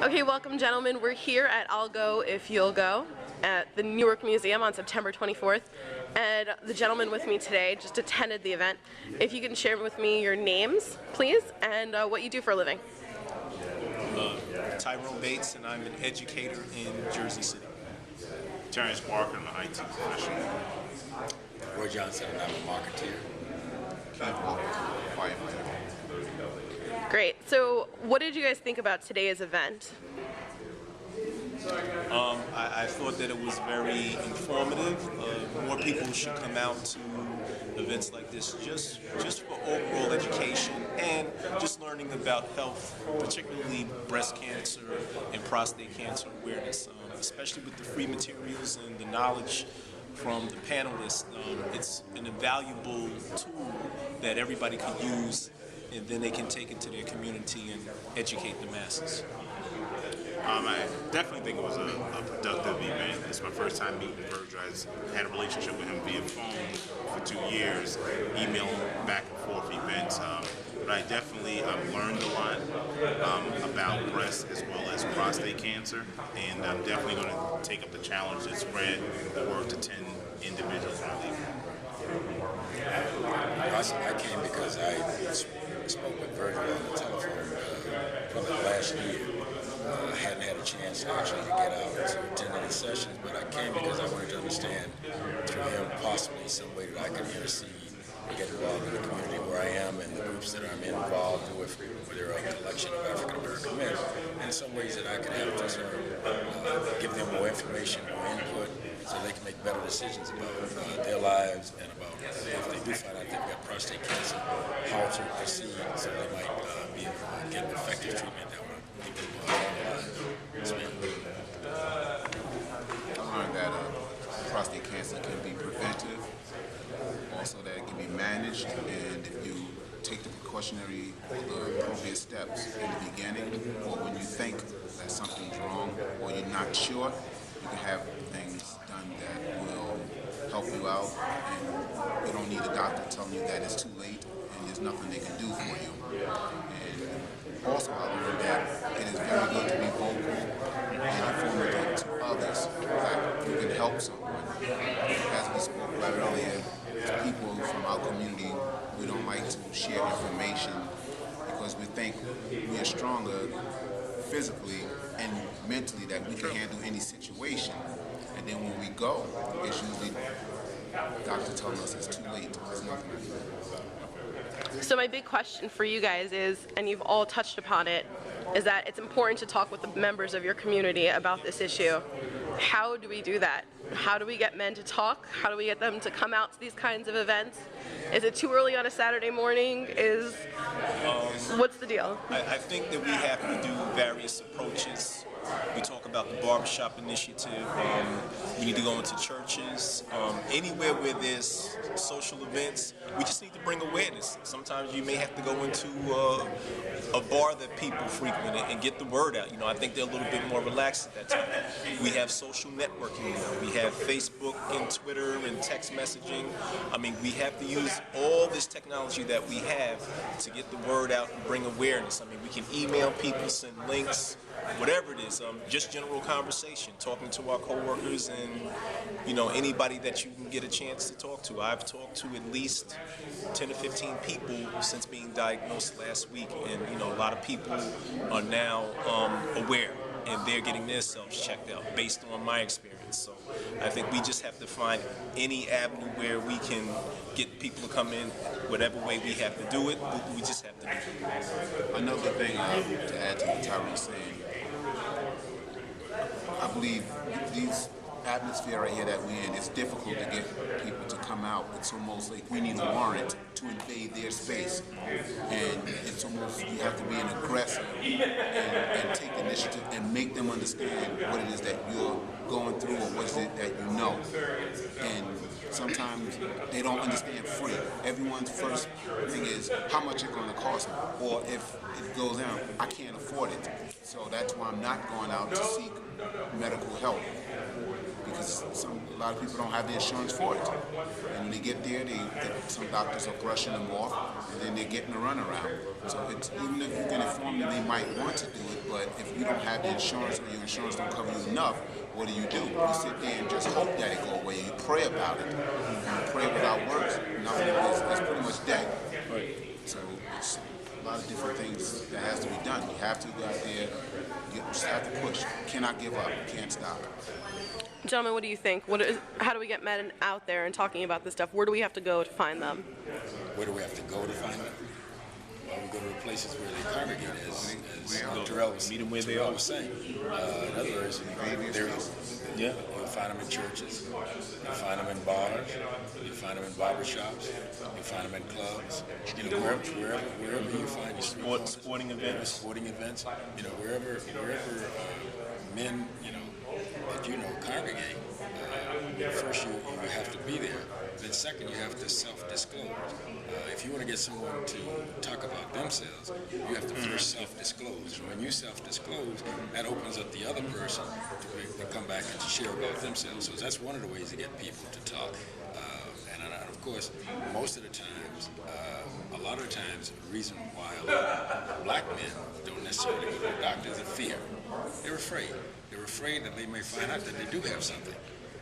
Okay, welcome gentlemen. We're here at I'll Go If You'll Go at the Newark Museum on September 24th. And the gentleman with me today just attended the event. If you can share with me your names, please, and what you do for a living. Tyrone Bates, and I'm an educator in Jersey City. Terrence Barker, I'm an IT professional. Roy Johnson, and I'm a marketeer. Firefighter. Great. So what did you guys think about today's event? I thought that it was very informative. More people should come out to events like this just for overall education and just learning about health, particularly breast cancer and prostate cancer awareness, especially with the free materials and the knowledge from the panelists. It's an invaluable tool that everybody can use, and then they can take it to their community and educate the masses. I definitely think it was a productive event. It's my first time meeting Virgil. I had a relationship with him via phone for 2 years, emailing back and forth events. But I definitely learned a lot about breast as well as prostate cancer, and I'm definitely going to take up the challenge to spread the word to 10 individuals when I leave. I came because I spoke with Virgil on the telephone probably last year. I hadn't had a chance to actually get out to attend any sessions, but I came because I wanted to understand through him possibly some way that I could intercede and get involved in the community where I am and the groups that I'm involved with, where there are a collection of African American men, and some ways that I can help to sort of give them more information, more input, so they can make better decisions about their lives and about if they do find out they've got prostate cancer, how to proceed so they might be able to get effective treatment that will keep them alive. I learned that prostate cancer can be preventive, also that it can be managed, and if you take the precautionary or the appropriate steps in the beginning, or when you think that something's wrong or you're not sure, you can have things done that will help you out, and you don't need a doctor telling you that it's too late and there's nothing they can do for you. And also I learned that it is very good to be vocal and informative to others, that you can help someone. As we spoke about earlier, people from our community, we don't like to share information because we think we are stronger physically and mentally, that we can handle any situation. And then when we go, it's usually doctor telling us it's too late. There's nothing I can do. So my big question for you guys is, and you've all touched upon it, is that it's important to talk with the members of your community about this issue. How do we do that? How do we get men to talk? How do we get them to come out to these kinds of events? Is it too early on a Saturday morning? What's the deal? I think that we have to do various approaches. We talk about the barbershop initiative. We need to go into churches. Anywhere where there's social events, we just need to bring awareness. Sometimes you may have to go into a bar that people frequent and get the word out. You know, I think they're a little bit more relaxed at that time. We have social networking now. We have Facebook and Twitter and text messaging. I mean, we have to use all this technology that we have to get the word out and bring awareness. I mean, we can email people, send links, whatever it is, just general conversation, talking to our coworkers and, you know, anybody that you can get a chance to talk to. I've talked to at least 10 to 15 people since being diagnosed last week, and, you know, a lot of people are now aware, and they're getting themselves checked out based on my experience. So I think we just have to find any avenue where we can get people to come in, whatever way we have to do it, we just have to do it. Another thing to add to what Tyrone's saying, I believe these atmosphere right here that we're in, it's difficult to get people to come out. It's almost like we need a warrant to invade their space. And it's almost, you have to be an aggressor and take the initiative and make them understand what it is that you're going through, or what is it that you know? And sometimes they don't understand free. Everyone's first thing is how much it's going to cost me, or if it goes down, I can't afford it. So that's why I'm not going out to seek medical help, because a lot of people don't have the insurance for it. And when they get there, some doctors are brushing them off, and then they're getting a runaround. So it's, even if you can inform them they might want to do it, but if you don't have the insurance, or your insurance don't cover you enough, what do? You sit there and just hope that it go away. You pray about it. You pray without works, nothing is pretty much dead. So it's a lot of different things that has to be done. You have to go out there, you just have to push. Cannot give up, can't stop. Gentlemen, what do you think? How do we get men out there and talking about this stuff? Where do we have to go to find them? Where do we have to go to find them? Well, we go to the places where they congregate, as Terrell was saying. In other words, you'll find them in churches, you'll find them in bars, you'll find them in barbershops, you'll find them in clubs, wherever you find your sporting events. Sporting events, wherever men, that congregate. First, you have to be there. Then second, you have to self-disclose. If you want to get someone to talk about themselves, you have to first self-disclose. When you self-disclose, that opens up the other person to come back and to share about themselves. So that's one of the ways to get people to talk. And of course, most of the times, a lot of times, the reason why a lot of black men don't necessarily go to the doctor is fear. They're afraid. They're afraid that they may find out that they do have something.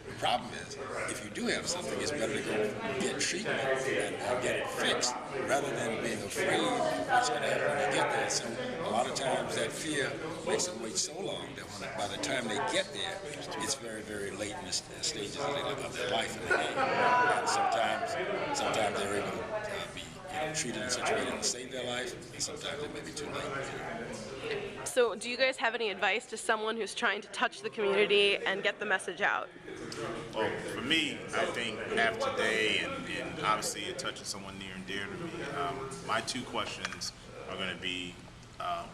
The problem is, if you do have something, it's better to go get treatment and get it fixed rather than being afraid of what's going to happen when they get there. So a lot of times that fear makes them wait so long that by the time they get there, it's very, very late in the stages of their life in the game. And sometimes they're able to be treated in such a way that will save their life, and sometimes it may be too late. So do you guys have any advice to someone who's trying to touch the community and get the message out? Well, for me, I think after today, and obviously it touches someone near and dear to me, my two questions are going to be,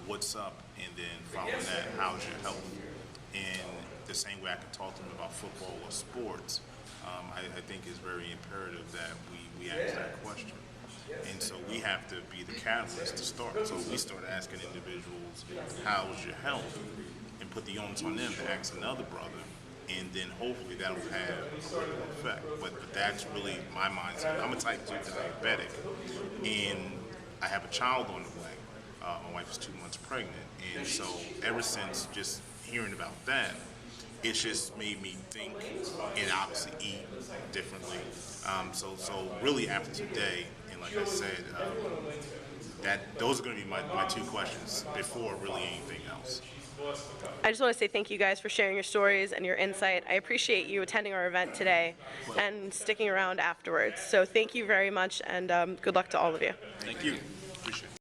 what's up, and then following that, how's your health? And the same way I can talk to them about football or sports, I think it's very imperative that we ask that question. And so we have to be the catalyst to start. So we start asking individuals, how's your health? And put the onus on them to ask another brother. And then hopefully that'll have a ripple effect. But that's really my mindset. I'm a type 2 diabetic, and I have a child on the way. My wife is 2 months pregnant. And so ever since just hearing about that, it's just made me think and obviously eat differently. So really after today, and like I said, those are going to be my two questions before really anything else. I just want to say thank you guys for sharing your stories and your insight. I appreciate you attending our event today and sticking around afterwards. So thank you very much, and good luck to all of you. Thank you. Appreciate it.